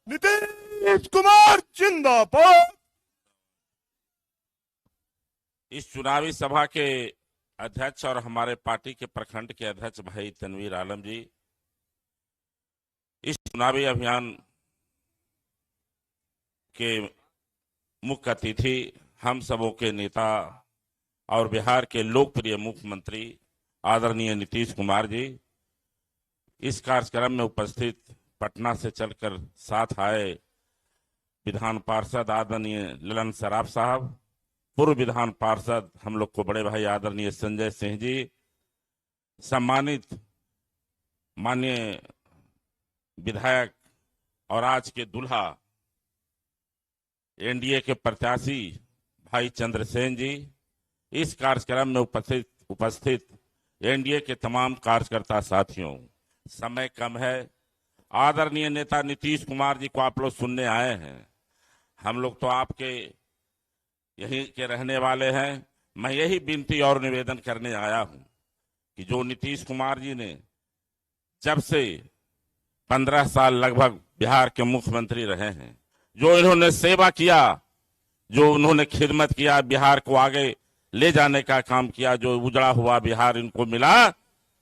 नीतीश कुमार जिंदाबाद। इस चुनावी सभा के अध्यक्ष और हमारे पार्टी के प्रखंड के अध्यक्ष भाई तनवीर आलम जी, इस चुनावी अभियान के मुख्य अतिथि हम सबों के नेता और बिहार के लोकप्रिय मुख्यमंत्री आदरणीय नीतीश कुमार जी, इस कार्यक्रम में उपस्थित पटना से चलकर साथ आए विधान पार्षद आदरणीय ललन सराफ साहब, पूर्व विधान पार्षद हम लोग को बड़े भाई आदरणीय संजय सिंह जी, सम्मानित माननीय विधायक और आज के दूल्हा एनडीए के प्रत्याशी भाई चंद्रसेन जी, इस कार्यक्रम में उपस्थित एनडीए के तमाम कार्यकर्ता साथियों, समय कम है। आदरणीय नेता नीतीश कुमार जी को आप लोग सुनने आए हैं। हम लोग तो आपके यहीं के रहने वाले हैं। मैं यही विनती और निवेदन करने आया हूं कि जो नीतीश कुमार जी ने जब से 15 साल लगभग बिहार के मुख्यमंत्री रहे हैं, जो इन्होंने सेवा किया, जो उन्होंने खिदमत किया, बिहार को आगे ले जाने का काम किया, जो उजड़ा हुआ बिहार इनको मिला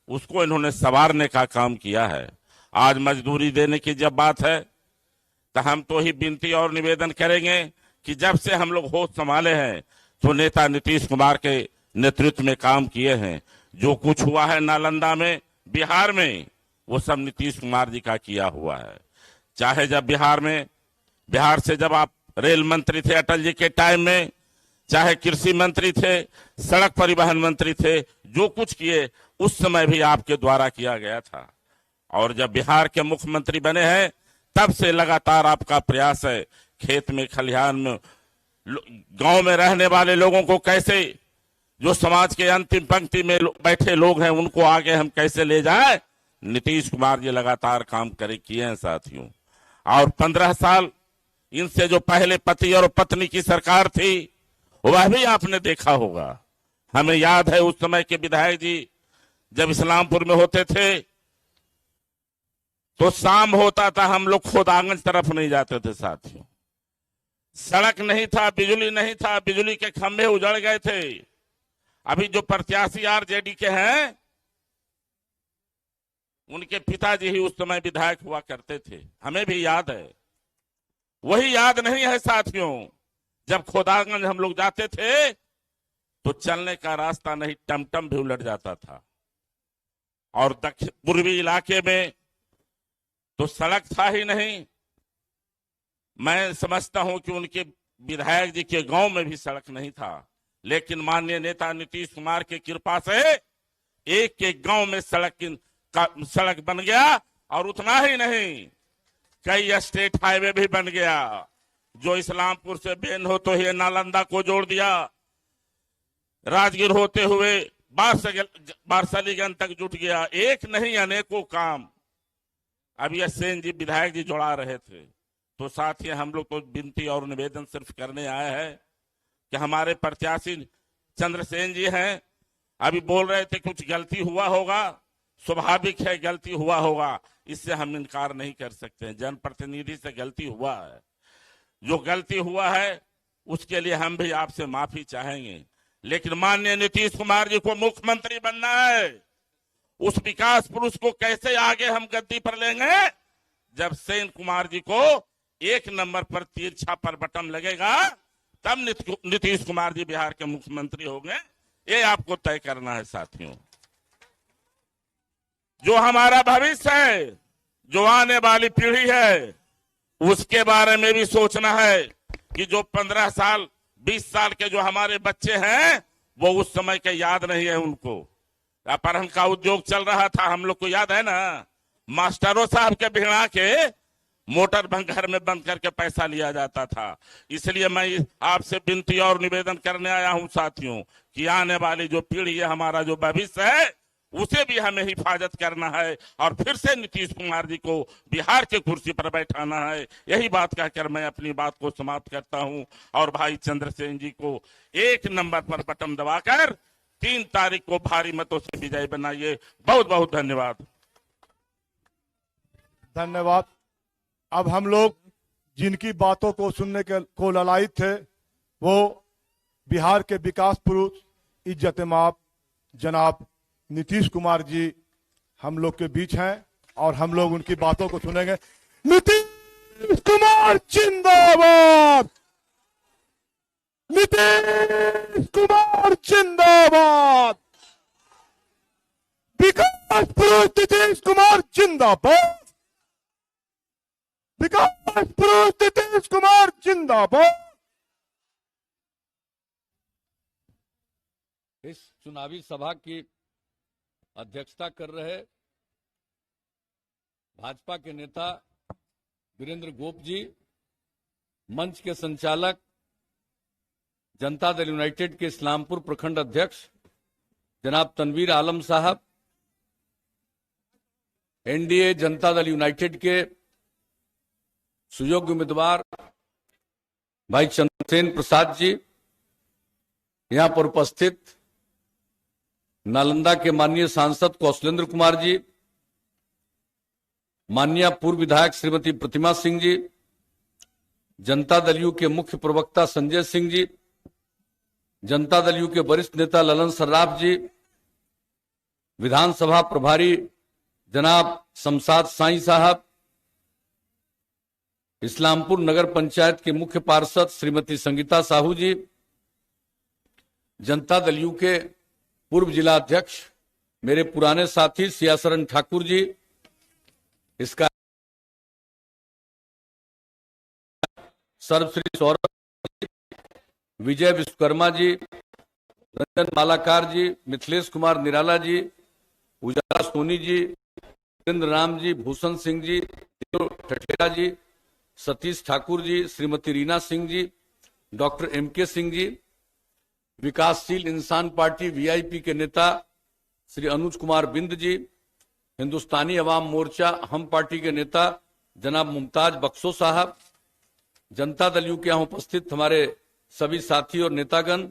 उसको इन्होंने संवारने का काम किया है। आज मजदूरी देने की जब बात है तो हम तो ही विनती और निवेदन करेंगे कि जब से हम लोग होश संभाले हैं तो नेता नीतीश कुमार के नेतृत्व में काम किए हैं। जो कुछ हुआ है नालंदा में, बिहार में, वो सब नीतीश कुमार जी का किया हुआ है। चाहे जब बिहार से जब आप रेल मंत्री थे अटल जी के टाइम में, चाहे कृषि मंत्री थे, सड़क परिवहन मंत्री थे, जो कुछ किए उस समय भी आपके द्वारा किया गया था। और जब बिहार के मुख्यमंत्री बने हैं तब से लगातार आपका प्रयास है खेत में, खलिहान में, गांव में रहने वाले लोगों को कैसे, जो समाज के अंतिम पंक्ति में बैठे लोग हैं, उनको आगे हम कैसे ले जाएं, नीतीश कुमार जी लगातार काम किए हैं साथियों। और 15 साल इनसे जो पहले पति और पत्नी की सरकार थी वह भी आपने देखा होगा। हमें याद है उस समय के विधायक जी जब इस्लामपुर में होते थे तो शाम होता था, हम लोग खुद आंगन तरफ नहीं जाते थे साथियों। सड़क नहीं था, बिजली नहीं था, बिजली के खंभे उजड़ गए थे। अभी जो प्रत्याशी आरजेडी के हैं उनके पिताजी ही उस समय विधायक हुआ करते थे, हमें भी याद है। वही याद नहीं है साथियों, जब खोदागंज हम लोग जाते थे तो चलने का रास्ता नहीं, टमटम भी उलट जाता था। और दक्षिण पूर्वी इलाके में तो सड़क था ही नहीं। मैं समझता हूं कि उनके विधायक जी के गांव में भी सड़क नहीं था, लेकिन माननीय नेता नीतीश कुमार की कृपा से एक एक गांव में सड़क बन गया। और उतना ही नहीं, कई स्टेट हाईवे भी बन गया, जो इस्लामपुर से बेन होते हुए नालंदा को जोड़ दिया, राजगीर होते हुए बारसलीगंज तक जुट गया। एक नहीं अनेकों काम अब यह सेन जी विधायक जी जोड़ा रहे थे। तो साथ ही हम लोग तो विनती और निवेदन सिर्फ करने आए हैं कि हमारे प्रत्याशी चंद्रसेन जी हैं, अभी बोल रहे थे कुछ गलती हुआ होगा, स्वाभाविक है गलती हुआ होगा, इससे हम इनकार नहीं कर सकते। जनप्रतिनिधि से गलती हुआ है, जो गलती हुआ है उसके लिए हम भी आपसे माफी चाहेंगे। लेकिन माननीय नीतीश कुमार जी को मुख्यमंत्री बनना है, उस विकास पुरुष को कैसे आगे हम गद्दी पर लेंगे जब सेन कुमार जी को 1 नंबर पर तिरछा पर बटन लगेगा, तब नीतीश कुमार जी बिहार के मुख्यमंत्री होंगे। ये आपको तय करना है साथियों। जो हमारा भविष्य है, जो आने वाली पीढ़ी है, उसके बारे में भी सोचना है कि जो 15 साल 20 साल के जो हमारे बच्चे हैं वो उस समय के याद नहीं है उनको। अपहरण का उद्योग चल रहा था, हम लोग को याद है ना, मास्टरों साहब के भिड़ा के मोटर घर में बंद करके पैसा लिया जाता था। इसलिए मैं आपसे विनती और निवेदन करने आया हूं साथियों कि आने वाली जो पीढ़ी है, हमारा जो भविष्य है, उसे भी हमें हिफाजत करना है और फिर से नीतीश कुमार जी को बिहार के कुर्सी पर बैठाना है। यही बात कहकर मैं अपनी बात को समाप्त करता हूं और भाई चंद्रसेन जी को 1 नंबर पर बटन दबाकर 3 तारीख को भारी मतों से विजयी बनाइए। बहुत बहुत धन्यवाद। धन्यवाद। अब हम लोग जिनकी बातों को सुनने के को ललायित थे, वो बिहार के विकास पुरुष इज्जत माप जनाब नीतीश कुमार जी हम लोग के बीच हैं और हम लोग उनकी बातों को सुनेंगे। नीतीश कुमार जिंदाबाद, नीतीश कुमार जिंदाबाद, विकास पुरुष नीतीश कुमार जिंदाबाद, विकास पुरुष नीतीश कुमार जिंदाबाद। इस चुनावी सभा की अध्यक्षता कर रहे भाजपा के नेता वीरेंद्र गोप जी, मंच के संचालक जनता दल यूनाइटेड के इस्लामपुर प्रखंड अध्यक्ष जनाब तनवीर आलम साहब, एनडीए जनता दल यूनाइटेड के सुयोग्य उम्मीदवार भाई चंद्रसेन प्रसाद जी, यहां पर उपस्थित नालंदा के माननीय सांसद कौशलेंद्र कुमार जी, माननीय पूर्व विधायक श्रीमती प्रतिमा सिंह जी, जनता दल यू के मुख्य प्रवक्ता संजय सिंह जी, जनता दल यू के वरिष्ठ नेता ललन सर्राफ जी, विधानसभा प्रभारी जनाब शमशाद साईं साहब, इस्लामपुर नगर पंचायत के मुख्य पार्षद श्रीमती संगीता साहू जी, जनता दल यू के पूर्व जिला अध्यक्ष मेरे पुराने साथी सियासरन ठाकुर जी, इसका सर्वश्री सौरभ, विजय विश्वकर्मा जी, रंजन मालाकार जी, मिथिलेश कुमार निराला जी, उजाला सोनी जी, वीरेंद्र राम जी, भूषण सिंह जी, ठठेरा जी, सतीश ठाकुर जी, श्रीमती रीना सिंह जी, डॉक्टर एमके सिंह जी, विकासशील इंसान पार्टी वीआईपी के नेता श्री अनुज कुमार बिंद जी, हिंदुस्तानी अवाम मोर्चा हम पार्टी के नेता जनाब मुमताज बख्शो साहब, जनता दल यू के यहाँ उपस्थित हमारे सभी साथी और नेतागण,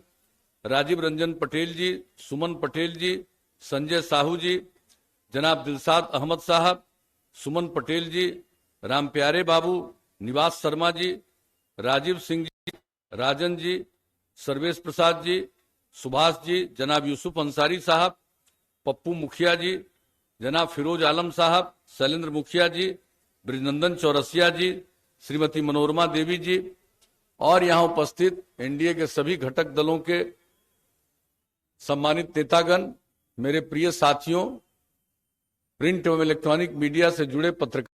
राजीव रंजन पटेल जी, सुमन पटेल जी, संजय साहू जी, जनाब दिलसाद अहमद साहब, सुमन पटेल जी, राम प्यारे बाबू, निवास शर्मा जी, राजीव सिंह जी, राजन जी, सर्वेश प्रसाद जी, सुभाष जी, जनाब यूसुफ अंसारी साहब, पप्पू मुखिया जी, जनाब फिरोज आलम साहब, शैलेंद्र मुखिया जी, ब्रिजनंदन चौरसिया जी, श्रीमती मनोरमा देवी जी और यहां उपस्थित एनडीए के सभी घटक दलों के सम्मानित नेतागण, मेरे प्रिय साथियों, प्रिंट एवं इलेक्ट्रॉनिक मीडिया से जुड़े पत्रकार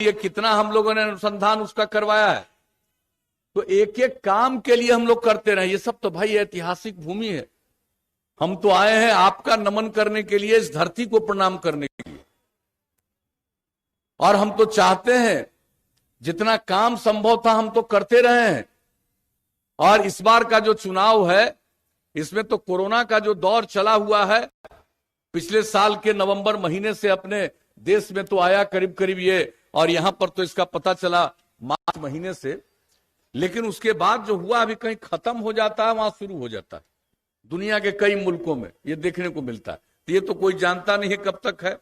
लिए कितना हम लोगों ने अनुसंधान उसका करवाया है। तो एक एक काम के लिए हम लोग करते रहे। ये सब तो भाई ऐतिहासिक भूमि है। हम तो आए हैं आपका नमन करने के लिए, इस धरती को प्रणाम करने के लिए। और हम तो चाहते हैं जितना काम संभव था हम तो करते रहे हैं। और इस बार का जो चुनाव है, इसमें तो कोरोना का जो दौर चला हुआ है, पिछले साल के नवंबर महीने से अपने देश में तो आया करीब करीब ये, और यहां पर तो इसका पता चला मार्च महीने से। लेकिन उसके बाद जो हुआ अभी कहीं खत्म हो जाता है, वहां शुरू हो जाता है। दुनिया के कई मुल्कों में ये देखने को मिलता है। तो ये तो कोई जानता नहीं है कब तक है,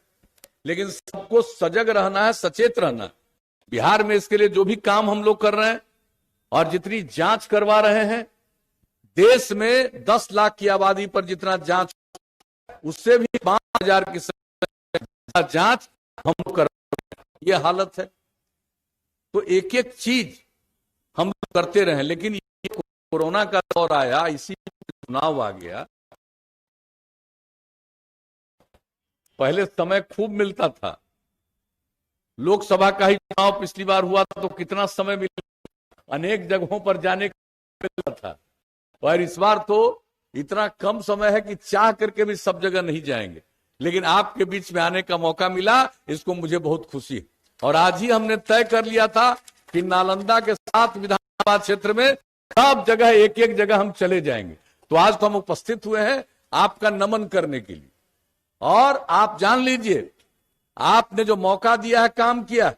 लेकिन सबको सजग रहना है, सचेत रहना है। बिहार में इसके लिए जो भी काम हम लोग कर रहे हैं और जितनी जांच करवा रहे हैं, देश में 10 लाख की आबादी पर जितना जांच, उससे भी 5,000 की जांच हम लोग कर रहे हैं। ये हालत है। तो एक एक चीज हम लोग करते रहे। लेकिन ये कोरोना का दौर आया, इसी चुनाव आ गया। पहले समय खूब मिलता था। लोकसभा का ही चुनाव पिछली बार हुआ था तो कितना समय मिला, अनेक जगहों पर जाने का मिलता था। और इस बार तो इतना कम समय है कि चाह करके भी सब जगह नहीं जाएंगे। लेकिन आपके बीच में आने का मौका मिला, इसको मुझे बहुत खुशी है। और आज ही हमने तय कर लिया था कि नालंदा के 7 विधानसभा क्षेत्र में सब जगह एक एक जगह हम चले जाएंगे। तो आज तो हम उपस्थित हुए हैं आपका नमन करने के लिए। और आप जान लीजिए, आपने जो मौका दिया है, काम किया,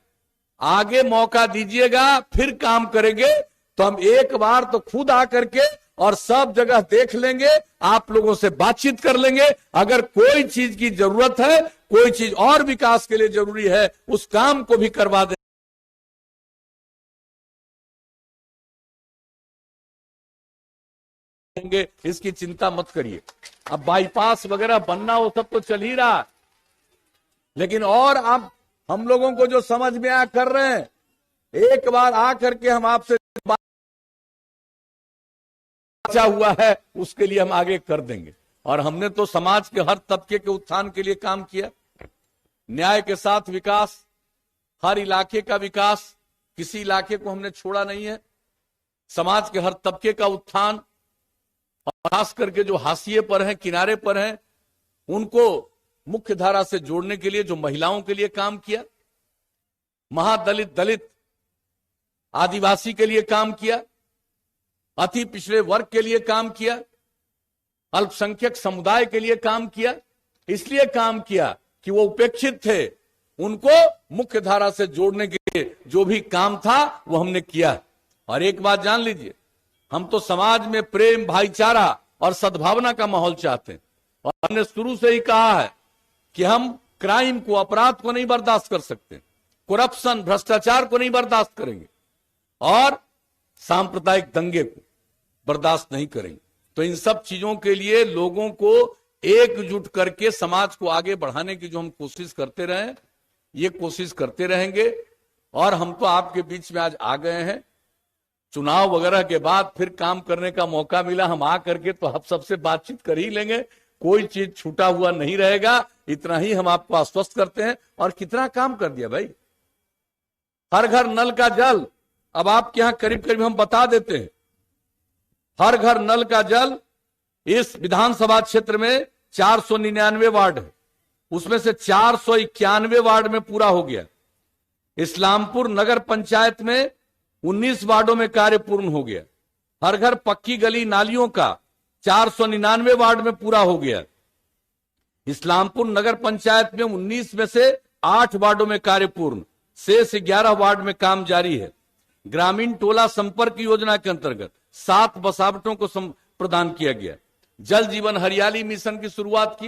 आगे मौका दीजिएगा, फिर काम करेंगे। तो हम एक बार तो खुद आकर के और सब जगह देख लेंगे, आप लोगों से बातचीत कर लेंगे। अगर कोई चीज की जरूरत है, कोई चीज और विकास के लिए जरूरी है, उस काम को भी करवा देंगे। इसकी चिंता मत करिए। अब बाईपास वगैरह बनना, वो सब तो चल ही रहा है। लेकिन और आप हम लोगों को जो समझ में आ कर रहे हैं, एक बार आकर के हम आपसे बचा हुआ है, उसके लिए हम आगे कर देंगे। और हमने तो समाज के हर तबके के उत्थान के लिए काम किया। न्याय के साथ विकास, हर इलाके का विकास, किसी इलाके को हमने छोड़ा नहीं है। समाज के हर तबके का उत्थान, और खास करके जो हाशिए पर हैं, किनारे पर हैं, उनको मुख्य धारा से जोड़ने के लिए जो महिलाओं के लिए काम किया, महादलित, दलित, आदिवासी के लिए काम किया, अति पिछड़े वर्ग के लिए काम किया, अल्पसंख्यक समुदाय के लिए काम किया। इसलिए काम किया कि वो उपेक्षित थे, उनको मुख्य धारा से जोड़ने के लिए जो भी काम था वो हमने किया। और एक बात जान लीजिए, हम तो समाज में प्रेम, भाईचारा और सद्भावना का माहौल चाहते हैं। और हमने शुरू से ही कहा है कि हम क्राइम को, अपराध को नहीं बर्दाश्त कर सकते, करप्शन, भ्रष्टाचार को नहीं बर्दाश्त करेंगे, और सांप्रदायिक दंगे को बर्दाश्त नहीं करेंगे। तो इन सब चीजों के लिए लोगों को एकजुट करके समाज को आगे बढ़ाने की जो हम कोशिश करते रहे, ये कोशिश करते रहेंगे। और हम तो आपके बीच में आज आ गए हैं। चुनाव वगैरह के बाद फिर काम करने का मौका मिला, हम आ करके तो हम सबसे बातचीत कर ही लेंगे। कोई चीज छूटा हुआ नहीं रहेगा, इतना ही हम आपको आश्वस्त करते हैं। और कितना काम कर दिया भाई, हर घर नल का जल, अब आपके यहां करीब करीब हम बता देते हैं, हर घर नल का जल इस विधानसभा क्षेत्र में 499 वार्ड है, उसमें से 491 वार्ड में पूरा हो गया। इस्लामपुर नगर पंचायत में 19 वार्डों में कार्य पूर्ण हो गया। हर घर पक्की गली नालियों का 499 वार्ड में पूरा हो गया। इस्लामपुर नगर पंचायत में 19 में से 8 वार्डों में कार्य पूर्ण, शेष 11 वार्ड में काम जारी है। ग्रामीण टोला संपर्क योजना के अंतर्गत 7 बसावटों को प्रदान किया गया। जल जीवन हरियाली मिशन की शुरुआत की,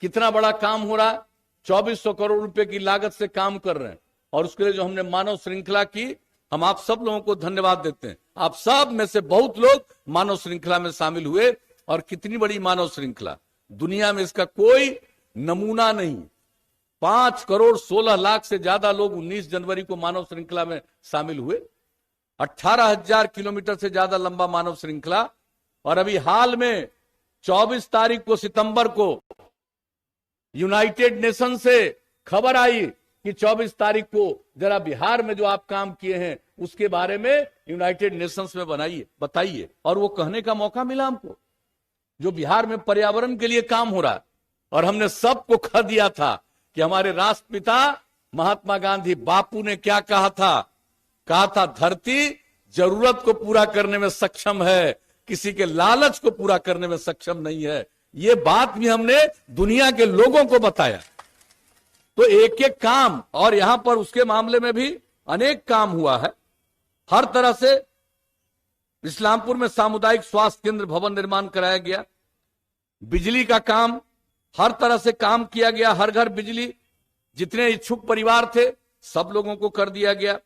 कितना बड़ा काम हो रहा है, 2400 करोड़ रुपए की लागत से काम कर रहे हैं। और उसके लिए जो हमने मानव श्रृंखला की, हम आप सब लोगों को धन्यवाद देते हैं। आप सब में से बहुत लोग मानव श्रृंखला में शामिल हुए, और कितनी बड़ी मानव श्रृंखला, दुनिया में इसका कोई नमूना नहीं। 5 करोड़ 16 लाख से ज्यादा लोग 19 जनवरी को मानव श्रृंखला में शामिल हुए। 18,000 किलोमीटर से ज्यादा लंबा मानव श्रृंखला। और अभी हाल में 24 तारीख को, सितंबर को, यूनाइटेड नेशन से खबर आई कि कि 24 तारीख को जरा बिहार में जो आप काम किए हैं उसके बारे में यूनाइटेड नेशंस में बनाइए, बताइए। और वो कहने का मौका मिला हमको, जो बिहार में पर्यावरण के लिए काम हो रहा है। और हमने सबको कह दिया था कि हमारे राष्ट्रपिता महात्मा गांधी बापू ने क्या कहा था, धरती जरूरत को पूरा करने में सक्षम है, किसी के लालच को पूरा करने में सक्षम नहीं है। ये बात भी हमने दुनिया के लोगों को बताया। तो एक एक काम, और यहां पर उसके मामले में भी अनेक काम हुआ है। हर तरह से इस्लामपुर में सामुदायिक स्वास्थ्य केंद्र भवन निर्माण कराया गया। बिजली का काम हर तरह से काम किया गया, हर घर बिजली। जितने इच्छुक परिवार थे सब लोगों को कर दिया गया।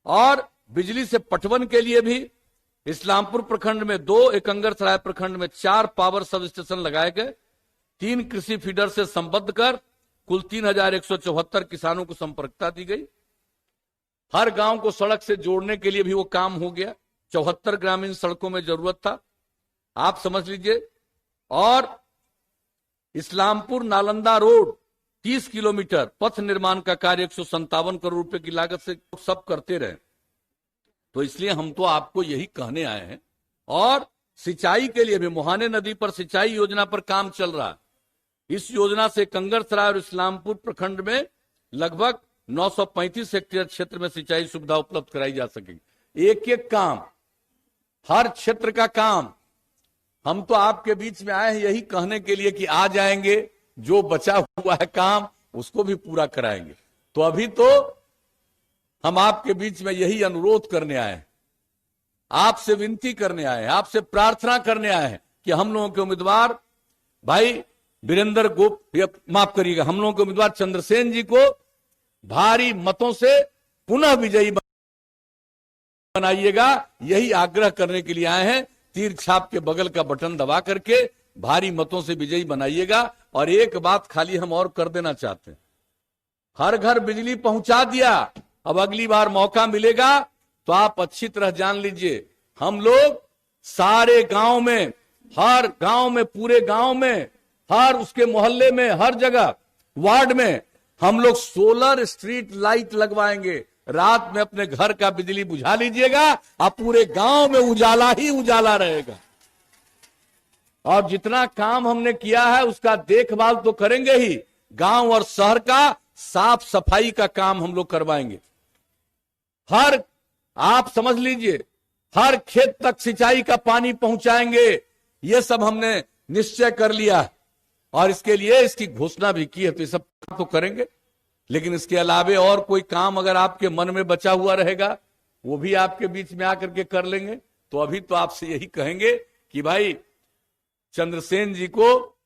और बिजली से पटवन के लिए भी इस्लामपुर प्रखंड में 2, एकंगरसराय प्रखंड में 4 पावर सब स्टेशन लगाए गए। 3 कृषि फीडर से संबद्ध कर कुल 3174 किसानों को संपर्कता दी गई। हर गांव को सड़क से जोड़ने के लिए भी वो काम हो गया। 74 ग्रामीण सड़कों में जरूरत था, आप समझ लीजिए। और इस्लामपुर नालंदा रोड 30 किलोमीटर पथ निर्माण का कार्य 157 करोड़ रुपए की लागत से सब करते रहे। तो इसलिए हम तो आपको यही कहने आए हैं। और सिंचाई के लिए भी मुहाने नदी पर सिंचाई योजना पर काम चल रहा है। इस योजना से कंगरसराय और इस्लामपुर प्रखंड में लगभग 935 हेक्टेयर क्षेत्र में सिंचाई सुविधा उपलब्ध कराई जा सकेगी। एक एक काम, हर क्षेत्र का काम। हम तो आपके बीच में आए हैं यही कहने के लिए कि आ जाएंगे, जो बचा हुआ है काम उसको भी पूरा कराएंगे। तो अभी तो हम आपके बीच में यही अनुरोध करने आए हैं, आपसे विनती करने आए हैं, आपसे प्रार्थना करने आए हैं कि हम लोगों के उम्मीदवार भाई वीरेंद्र गुप्त, माफ करिएगा, हम लोगों के उम्मीदवार चंद्रसेन जी को भारी मतों से पुनः विजयी बनाइएगा। यही आग्रह करने के लिए आए हैं। तीर छाप के बगल का बटन दबा करके भारी मतों से विजयी बनाइएगा। और एक बात खाली हम और कर देना चाहते हैं, हर घर बिजली पहुंचा दिया। अब अगली बार मौका मिलेगा तो आप अच्छी तरह जान लीजिए, हम लोग सारे गांव में, हर गांव में, पूरे गांव में, हर उसके मोहल्ले में, हर जगह वार्ड में हम लोग सोलर स्ट्रीट लाइट लगवाएंगे। रात में अपने घर का बिजली बुझा लीजिएगा, अब पूरे गांव में उजाला ही उजाला रहेगा। और जितना काम हमने किया है उसका देखभाल तो करेंगे ही, गांव और शहर का साफ सफाई का काम हम लोग करवाएंगे। हर, आप समझ लीजिए, हर खेत तक सिंचाई का पानी पहुंचाएंगे। ये सब हमने निश्चय कर लिया है और इसके लिए इसकी घोषणा भी की है। तो ये सब तो करेंगे, लेकिन इसके अलावे और कोई काम अगर आपके मन में बचा हुआ रहेगा वो भी आपके बीच में आकर के कर लेंगे। तो अभी तो आपसे यही कहेंगे कि भाई चंद्रसेन जी को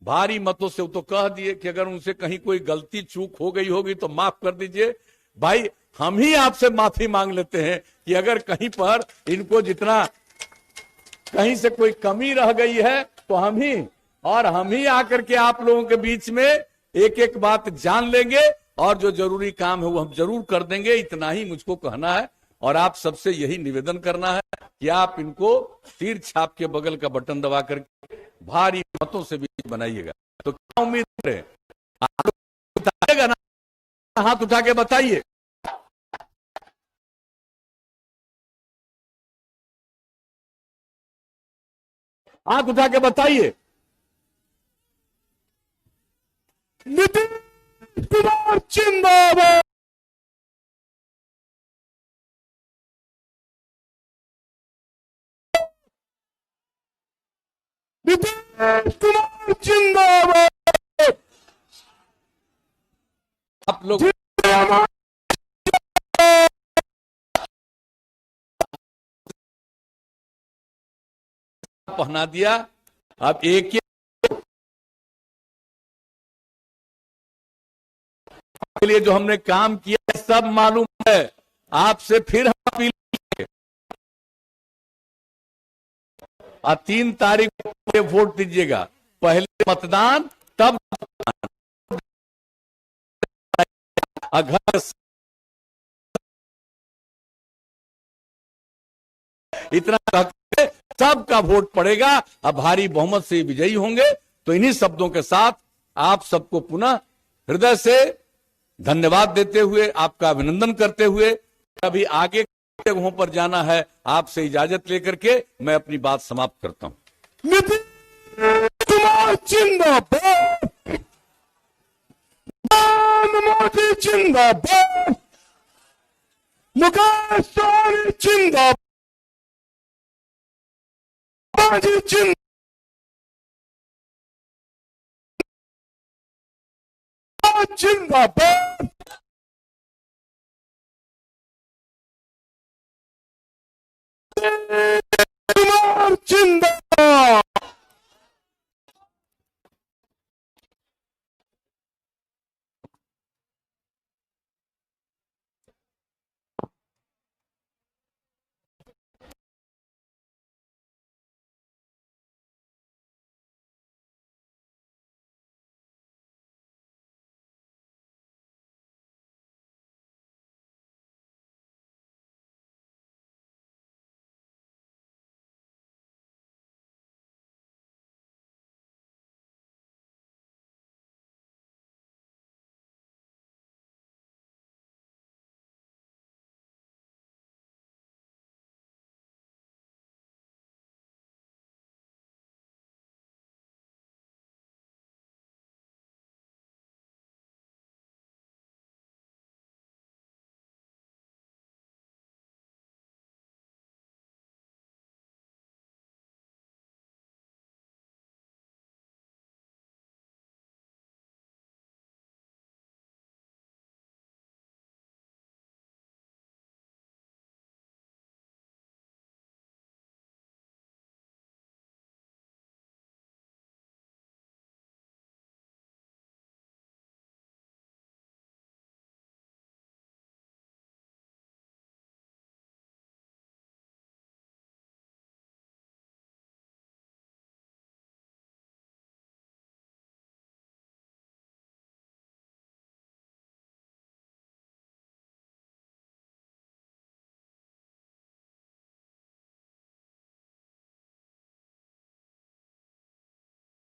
भारी मतों से, तो कह दिए कि अगर उनसे कहीं कोई गलती चूक हो गई होगी तो माफ कर दीजिए। भाई हम ही आपसे माफी मांग लेते हैं कि अगर कहीं पर इनको जितना कहीं से कोई कमी रह गई है तो हम ही आकर के आप लोगों के बीच में एक एक बात जान लेंगे और जो जरूरी काम है वो हम जरूर कर देंगे। इतना ही मुझको कहना है और आप सबसे यही निवेदन करना है कि आप इनको तीर छाप के बगल का बटन दबा करके भारी मतों से भी बनाइएगा। तो क्या उम्मीद है, आप लोग बताइएगा ना? हाथ उठा के बताइए। हाथ उठा के बताइए। नीतीश कुमार जिंदाबाद। नीतीश कुमार जिंदाबाद। आप लोग पहना दिया। अब एक के लिए जो हमने काम किया सब मालूम है। आपसे फिर हम अपील करेंगे, 3 तारीख को वोट दीजिएगा। पहले मतदान तब घर इतना सबका वोट पड़ेगा। अब भारी बहुमत से विजयी होंगे। तो इन्हीं शब्दों के साथ आप सबको पुनः हृदय से धन्यवाद देते हुए, आपका अभिनंदन करते हुए, अभी आगे जगहों पर जाना है, आपसे इजाजत लेकर के मैं अपनी बात समाप्त करता हूं। नीतीश कुमार जिंदाबाद, मोदी जिंदाबाद, मुकेश सहनी जिंदाबाद, जिंदाबाद, जिंदाबाद, कुमार जिंदाबाद।